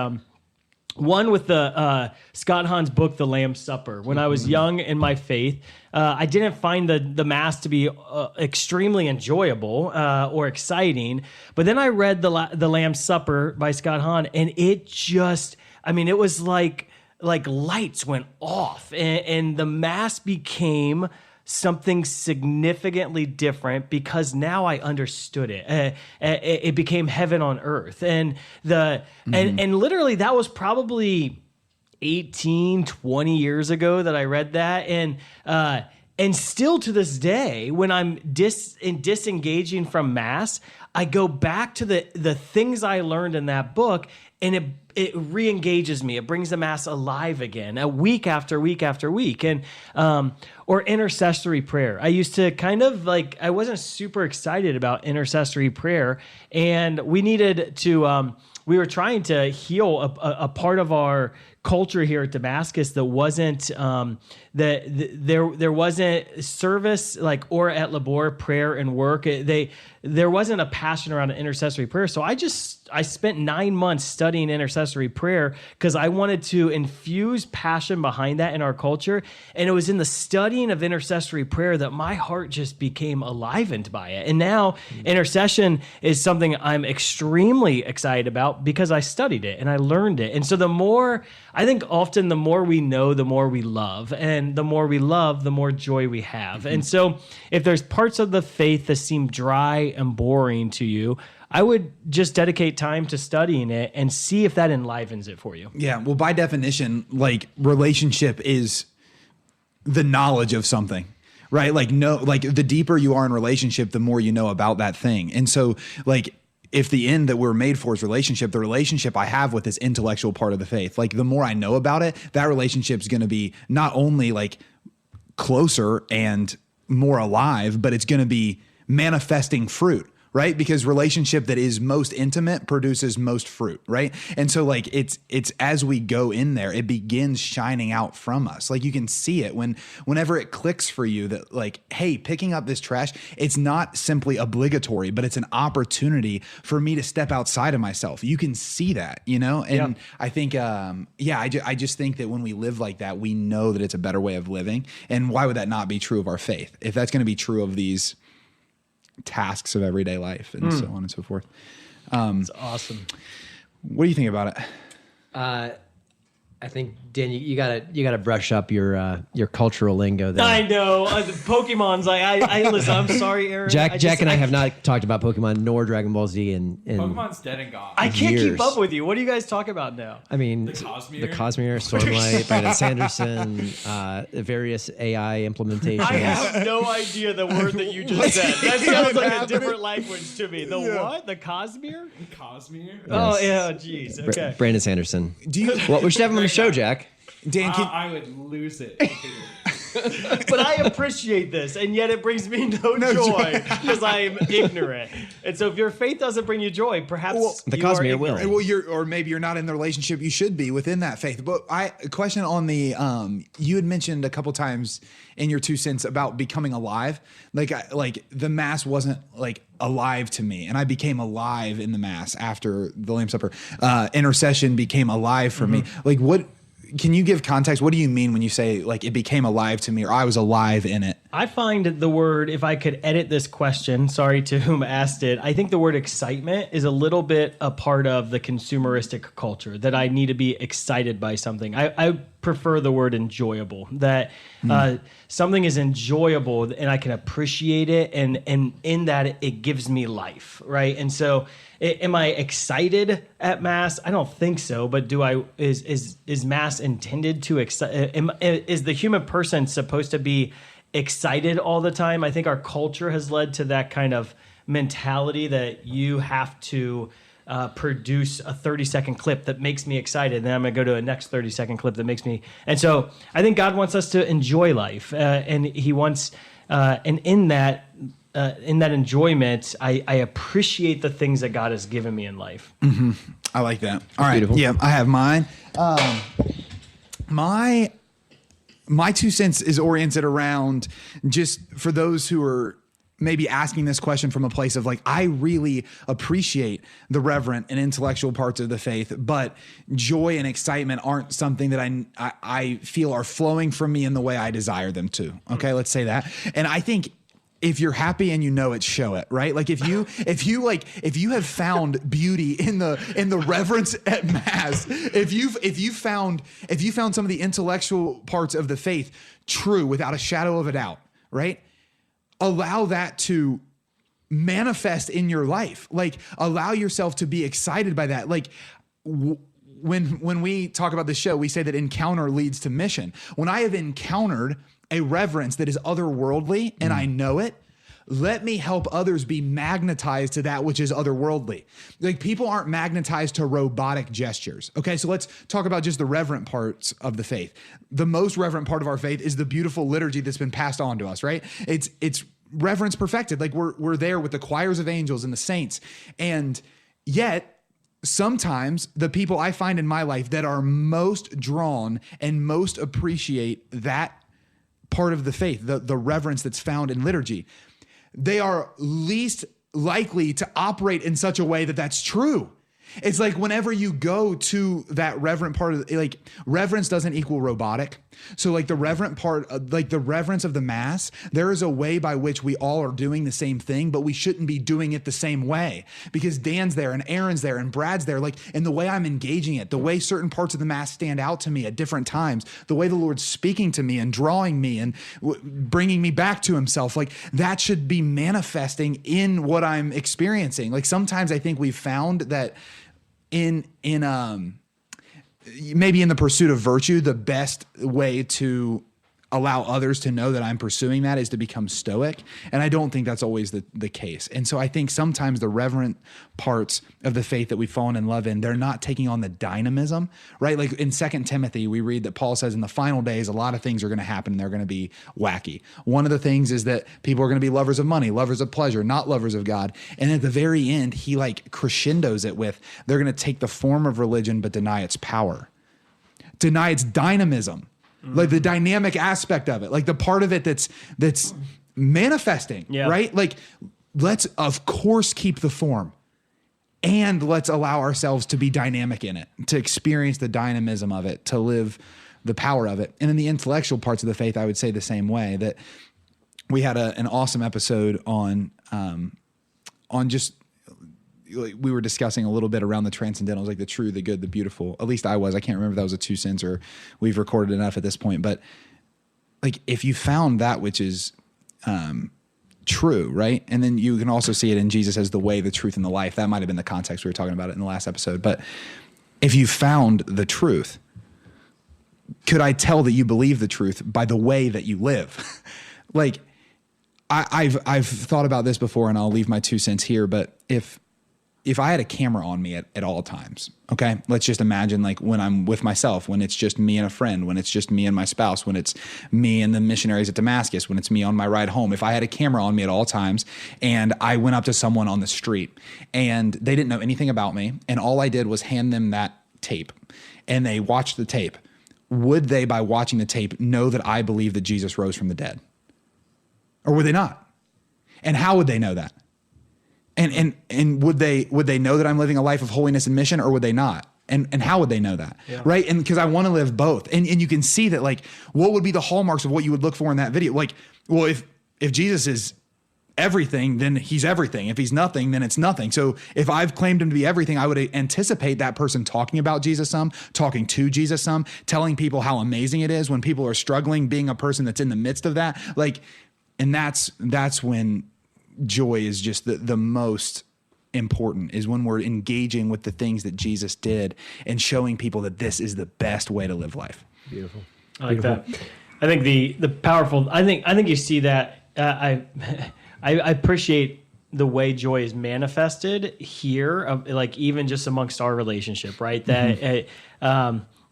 one with the Scott Hahn's book, The Lamb's Supper. When I was young in my faith, I didn't find the Mass to be extremely enjoyable or exciting. But then I read the Lamb's Supper by Scott Hahn, and it just, I mean, it was like lights went off, and the Mass became something significantly different because now I understood it. It became heaven on earth. And and literally that was probably 18, 20 years ago that I read that. And still to this day, when I'm disengaging from Mass, I go back to the things I learned in that book, and it re-engages me. It brings the Mass alive again, week after week after week. And or intercessory prayer. I used to kind of I wasn't super excited about intercessory prayer, and we needed to we were trying to heal a part of our culture here at Damascus that wasn't there wasn't service or at Labor prayer and work. There wasn't a passion around intercessory prayer. So I spent 9 months studying intercessory prayer because I wanted to infuse passion behind that in our culture. And it was in the studying of intercessory prayer that my heart just became enlivened by it. And now intercession is something I'm extremely excited about because I studied it and I learned it. And so I think often the more we know, the more we love. And the more we love, the more joy we have. And so if there's parts of the faith that seem dry and boring to you, I would just dedicate time to studying it and see if that enlivens it for you. Yeah. Well, by definition, relationship is the knowledge of something, right? The deeper you are in relationship, the more you know about that thing. And so if the end that we're made for is relationship, the relationship I have with this intellectual part of the faith, the more I know about it, that relationship is going to be not only closer and more alive, but it's going to be manifesting fruit, right? Because relationship that is most intimate produces most fruit, right? And so it's as we go in there, it begins shining out from us. You can see it whenever it clicks for you that hey, picking up this trash, it's not simply obligatory, but it's an opportunity for me to step outside of myself. You can see that, And I think, I just think that when we live like that, we know that it's a better way of living. And why would that not be true of our faith? If that's going to be true of these tasks of everyday life and so on and so forth. It's awesome. What do you think about it? I think, Dan, you gotta brush up your cultural lingo there. I know. Pokemon's I listen, I'm sorry, Aaron. Jack and I have not talked about Pokemon nor Dragon Ball Z in Pokemon's dead and gone. I can't years. keep up with you. What do you guys talk about now? I mean, The Cosmere? the Cosmere, Stormlight, Brandon Sanderson, the various AI implementations. I have no idea the word that you just said. That sounds like a different language to me. The what? The Cosmere? Cosmere? Oh, yeah, jeez. Okay. Brandon Sanderson. Do you? Well, we should have him on the show, Jack. Dan, I would lose it. but I appreciate this, and yet it brings me no joy because I'm ignorant. And so if your faith doesn't bring you joy, perhaps the you Cosmere are will. ignorant. Well, or maybe you're not in the relationship you should be within that faith. But a question on the, you had mentioned a couple times in your 2 cents about becoming alive. Like the Mass wasn't like alive to me, and I became alive in the Mass after the Lamb's Supper. Intercession became alive for me. Like, what? Can you give context? What do you mean when you say like it became alive to me, or I was alive in it? I find the word, if I could edit this question, sorry to whom asked it, I think the word excitement is a little bit a part of the consumeristic culture, that I need to be excited by something. I prefer the word enjoyable, that something is enjoyable and I can appreciate it, and in that it gives me life, right? And so am I excited at Mass? I don't think so, but is Mass intended to excite? Is the human person supposed to be excited all the time? I think our culture has led to that kind of mentality that you have to produce a 30-second clip that makes me excited. Then I'm going to go to a next 30-second clip that makes me. And so I think God wants us to enjoy life, and He wants, and in that enjoyment, I appreciate the things that God has given me in life. Mm-hmm. I like that. All right. Beautiful. Yeah, I have mine. My 2 cents is oriented around, just for those who are maybe asking this question from a place of like, I really appreciate the reverent and intellectual parts of the faith, but joy and excitement aren't something that I feel are flowing from me in the way I desire them to. Okay, let's say that. And I think if you're happy and you know it, show it, right? Like if you have found beauty in the reverence at Mass, if you found some of the intellectual parts of the faith true without a shadow of a doubt, right? Allow that to manifest in your life. Like allow yourself to be excited by that. Like when we talk about the show, we say that encounter leads to mission. When I have encountered a reverence that is otherworldly and I know it, let me help others be magnetized to that which is otherworldly. Like people aren't magnetized to robotic gestures. Okay, so let's talk about just the reverent parts of the faith. The most reverent part of our faith is the beautiful liturgy that's been passed on to us, right? It's reverence perfected. Like we're there with the choirs of angels and the saints. And yet sometimes the people I find in my life that are most drawn and most appreciate that part of the faith, the reverence that's found in liturgy, they are least likely to operate in such a way that that's true. It's like whenever you go to that reverent part of like reverence doesn't equal robotic. So like the reverent part, like the reverence of the Mass, there is a way by which we all are doing the same thing, but we shouldn't be doing it the same way because Dan's there and Aaron's there and Brad's there. Like, and the way I'm engaging it, the way certain parts of the Mass stand out to me at different times, the way the Lord's speaking to me and drawing me and bringing me back to Himself, like that should be manifesting in what I'm experiencing. Like sometimes I think we've found that in maybe in the pursuit of virtue, the best way to allow others to know that I'm pursuing that is to become stoic. And I don't think that's always the case. And so I think sometimes the reverent parts of the faith that we've fallen in love in, they're not taking on the dynamism, right? Like in 2 Timothy, we read that Paul says in the final days, a lot of things are going to happen and they're going to be wacky. One of the things is that people are going to be lovers of money, lovers of pleasure, not lovers of God. And at the very end, he like crescendos it with, they're going to take the form of religion, but deny its power, deny its dynamism. Like the dynamic aspect of it, like the part of it that's manifesting, right? Like let's of course keep the form and let's allow ourselves to be dynamic in it, to experience the dynamism of it, to live the power of it. And in the intellectual parts of the faith, I would say the same way, that we had an awesome episode on just, we were discussing a little bit around the transcendentals, like the true, the good, the beautiful. At least I was. I can't remember if that was a 2 cents or we've recorded enough at this point. But like if you found that which is true, right? And then you can also see it in Jesus as the way, the truth, and the life. That might have been the context we were talking about it in the last episode. But if you found the truth, could I tell that you believe the truth by the way that you live? Like I've thought about this before, and I'll leave my 2 cents here. But if if I had a camera on me at all times, okay, let's just imagine like when I'm with myself, when it's just me and a friend, when it's just me and my spouse, when it's me and the missionaries at Damascus, when it's me on my ride home, if I had a camera on me at all times and I went up to someone on the street and they didn't know anything about me and all I did was hand them that tape and they watched the tape, would they, by watching the tape, know that I believe that Jesus rose from the dead? Or would they not? And how would they know that? And would they know that I'm living a life of holiness and mission, or would they not? And how would they know that? Yeah. Right? And because I want to live both. And you can see that, like, what would be the hallmarks of what you would look for in that video? Like, well, if Jesus is everything, then he's everything. If he's nothing, then it's nothing. So if I've claimed him to be everything, I would anticipate that person talking about Jesus some, talking to Jesus some, telling people how amazing it is when people are struggling, being a person that's in the midst of that. Like, and that's when joy is just the most important, is when we're engaging with the things that Jesus did and showing people that this is the best way to live life. Beautiful. I like that. I think the powerful, I think you see that. I appreciate the way joy is manifested here, like even just amongst our relationship, right? That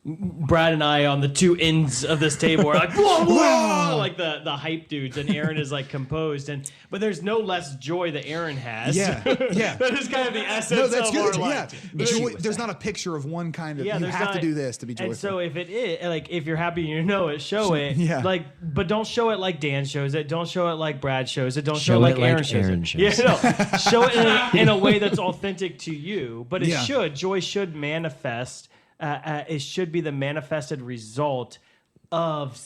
Brad and I on the two ends of this table are like, whoa, whoa, like the hype dudes, and Aaron is like composed, but there's no less joy that Aaron has. Yeah, yeah. That is kind of the essence of our life. Yeah. Joy, there's not a picture of one kind of, you have to do this to be joyful. And so if it is, like, if you're happy and you know it, show it. Yeah. Like, but don't show it like Dan shows it. Don't show it like Brad shows it. Don't show it like Aaron shows it. Yeah, no. Show it in a way that's authentic to you, but joy should manifest. It should be the manifested result of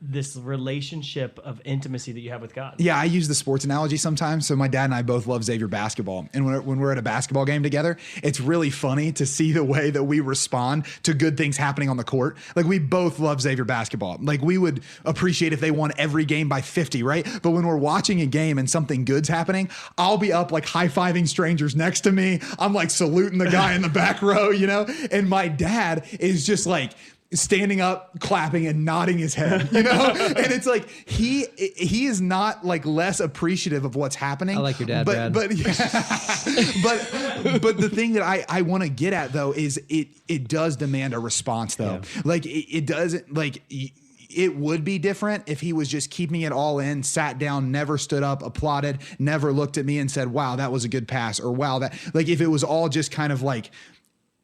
this relationship of intimacy that you have with God. Yeah, I use the sports analogy sometimes. So my dad and I both love Xavier basketball. And when we're at a basketball game together, it's really funny to see the way that we respond to good things happening on the court. Like, we both love Xavier basketball. Like, we would appreciate if they won every game by 50, right? But when we're watching a game and something good's happening, I'll be up like high-fiving strangers next to me. I'm like saluting the guy in the back row, you know? And my dad is just like standing up, clapping, and nodding his head, you know? And it's like, he is not like less appreciative of what's happening. I like your dad, Brad. But the thing that I want to get at, though, is it does demand a response, though. Yeah. Like, it doesn't, like, it would be different if he was just keeping it all in, sat down, never stood up, applauded, never looked at me and said, wow, that was a good pass, or wow, that, like, if it was all just kind of like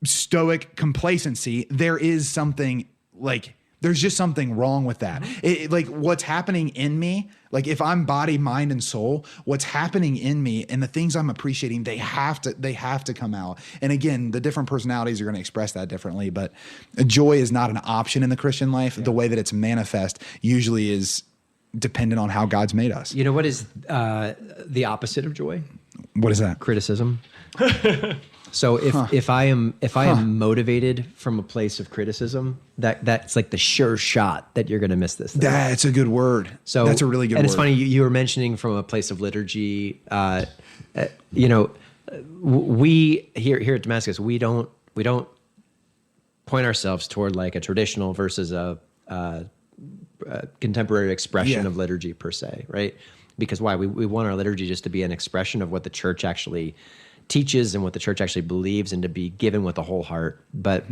stoic complacency, there is something, like, there's just something wrong with that. Like, what's happening in me, like, if I'm body, mind, and soul, what's happening in me and the things I'm appreciating, they have to come out. And again, the different personalities are going to express that differently, but joy is not an option in the Christian life. Yeah. The way that it's manifest usually is dependent on how God's made us. You know what is the opposite of joy? What is that? Criticism. So if I am motivated from a place of criticism, that's like the sure shot that you're going to miss this thing. That's a good word. So that's a really good word. And it's funny, you were mentioning from a place of liturgy. You know, we here at Damascus, we don't point ourselves toward like a traditional versus a contemporary expression of liturgy per se, right? Because why? We want our liturgy just to be an expression of what the church actually teaches and what the church actually believes, and to be given with a whole heart. But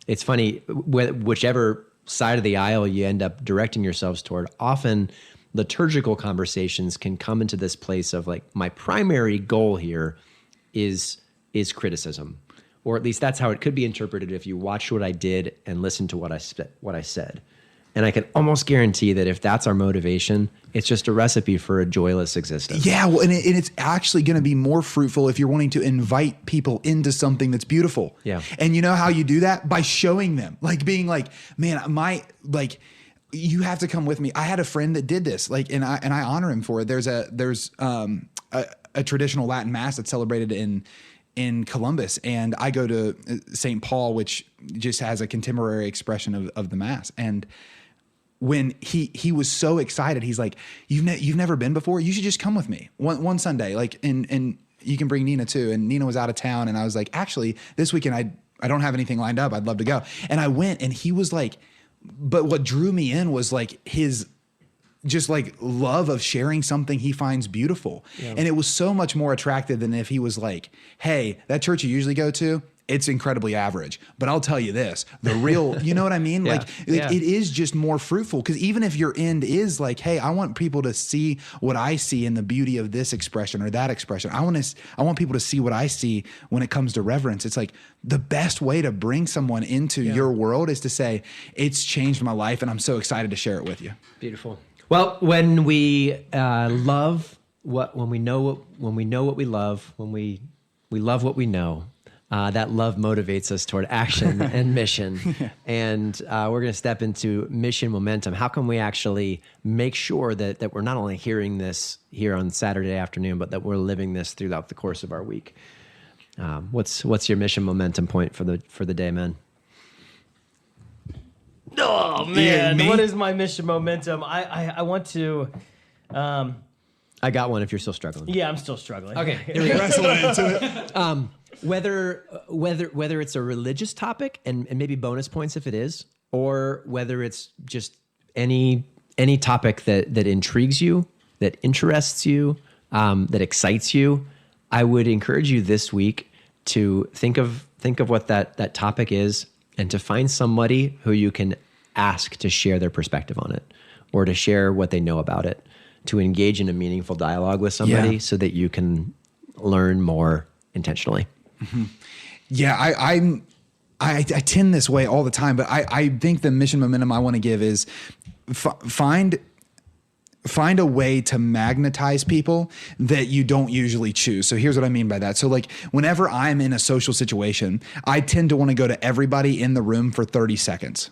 it's funny, whichever side of the aisle you end up directing yourselves toward, often liturgical conversations can come into this place of like, my primary goal here is criticism, or at least that's how it could be interpreted if you watch what I did and listen to what I said. And I can almost guarantee that if that's our motivation, it's just a recipe for a joyless existence. Yeah, well, and it's actually going to be more fruitful if you're wanting to invite people into something that's beautiful. Yeah. And you know how you do that? By showing them, like being like, man, you have to come with me. I had a friend that did this, like, and I honor him for it. There's a traditional Latin mass that's celebrated in Columbus, and I go to St. Paul, which just has a contemporary expression of the mass. And when he was so excited, he's like, you've never been before? You should just come with me one Sunday. Like, and you can bring Nina too. And Nina was out of town. And I was like, actually this weekend, I don't have anything lined up. I'd love to go. And I went, and he was like, but what drew me in was like his just like love of sharing something he finds beautiful. Yeah. And it was so much more attractive than if he was like, hey, that church you usually go to, it's incredibly average, but I'll tell you this, the real, you know what I mean? Yeah. Like it is just more fruitful. Cause even if your end is like, hey, I want people to see what I see in the beauty of this expression or that expression. I want people to see what I see when it comes to reverence. It's like the best way to bring someone into your world is to say, it's changed my life and I'm so excited to share it with you. Beautiful. Well, when we love when we know what we love, when we love what we know, that love motivates us toward action and mission. And we're going to step into mission momentum. How can we actually make sure that we're not only hearing this here on Saturday afternoon, but that we're living this throughout the course of our week? What's your mission momentum point for the day, man? Oh man, what is my mission momentum? I want to. I got one if you're still struggling. Yeah, I'm still struggling. Okay, here we go. Wrestling into it. Whether it's a religious topic and maybe bonus points if it is, or whether it's just any topic that intrigues you, that interests you, that excites you, I would encourage you this week to think of what that topic is and to find somebody who you can ask to share their perspective on it or to share what they know about it, to engage in a meaningful dialogue with somebody so that you can learn more intentionally. Mm-hmm. Yeah, I tend this way all the time, but I think the mission momentum I want to give is find a way to magnetize people that you don't usually choose. So here's what I mean by that. So like whenever I'm in a social situation, I tend to want to go to everybody in the room for 30 seconds.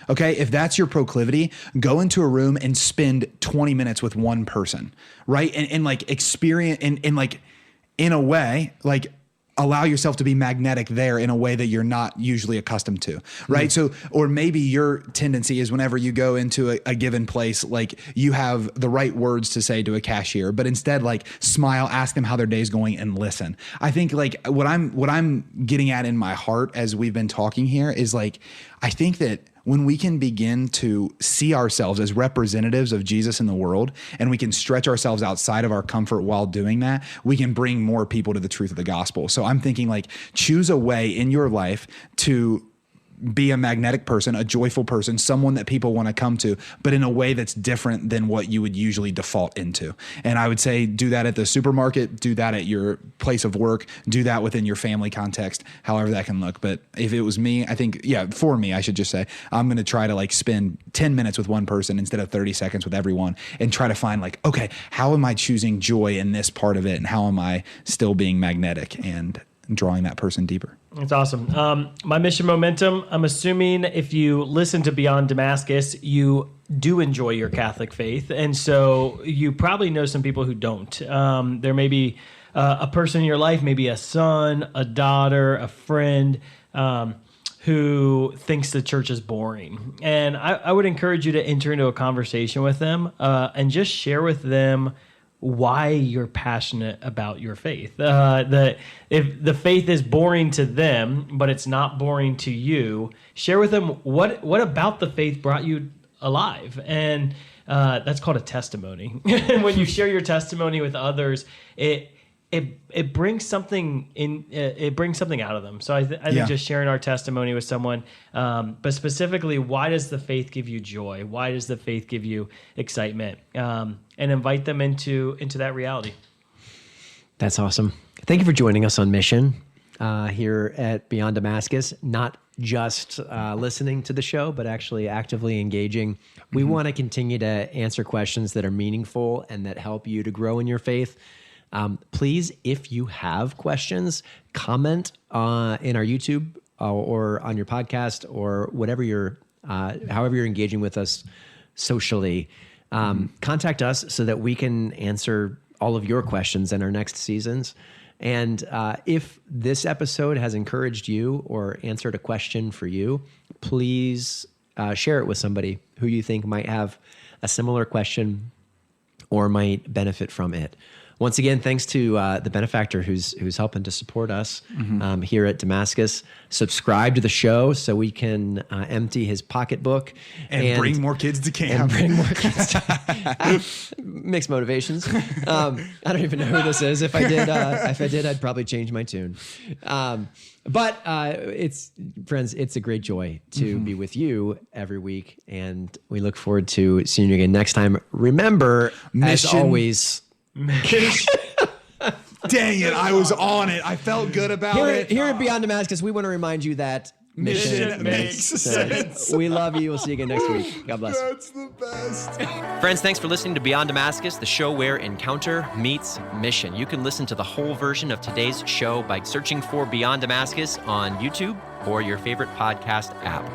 Okay, if that's your proclivity, go into a room and spend 20 minutes with one person, right? And like experience and like in a way, like allow yourself to be magnetic there in a way that you're not usually accustomed to, right? Mm-hmm. So, or maybe your tendency is whenever you go into a given place, like you have the right words to say to a cashier, but instead like smile, ask them how their day's going and listen. I think like what I'm getting at in my heart as we've been talking here is like, I think that when we can begin to see ourselves as representatives of Jesus in the world, and we can stretch ourselves outside of our comfort while doing that, we can bring more people to the truth of the gospel. So I'm thinking like, choose a way in your life to be a magnetic person, a joyful person, someone that people want to come to, but in a way that's different than what you would usually default into. And I would say do that at the supermarket, do that at your place of work, do that within your family context, however that can look. But if it was me, I think, for me, I should just say, I'm going to try to like spend 10 minutes with one person instead of 30 seconds with everyone and try to find like, okay, how am I choosing joy in this part of it? And how am I still being magnetic and drawing that person deeper? That's awesome. My mission momentum, I'm assuming if you listen to Beyond Damascus, you do enjoy your Catholic faith. And so you probably know some people who don't. There may be a person in your life, maybe a son, a daughter, a friend, who thinks the church is boring. And I would encourage you to enter into a conversation with them and just share with them why you're passionate about your faith. That if the faith is boring to them, but it's not boring to you, share with them what about the faith brought you alive. And that's called a testimony. And when you share your testimony with others, it brings something in. It brings something out of them. So I think just sharing our testimony with someone, but specifically, why does the faith give you joy? Why does the faith give you excitement? And invite them into that reality. That's awesome. Thank you for joining us on Mission here at Beyond Damascus. Not just listening to the show, but actually actively engaging. We want to continue to answer questions that are meaningful and that help you to grow in your faith. Please, if you have questions, comment in our YouTube or on your podcast or whatever however you're engaging with us socially. Contact us so that we can answer all of your questions in our next seasons. And if this episode has encouraged you or answered a question for you, please share it with somebody who you think might have a similar question or might benefit from it. once again, thanks to the benefactor who's helping to support us here at Damascus. Subscribe to the show so we can empty his pocketbook and bring more kids to camp. And bring more kids to mixed motivations. I don't even know who this is. If I did, I'd probably change my tune. But friends, it's a great joy to be with you every week, and we look forward to seeing you again next time. Remember, as always, Dang it, I was on it. I felt good about it. Here at Beyond Damascus, we want to remind you that mission makes sense. We love you. We'll see you again next week. God bless. That's the best. Friends, thanks for listening to Beyond Damascus, the show where encounter meets mission. You can listen to the whole version of today's show by searching for Beyond Damascus on YouTube or your favorite podcast app.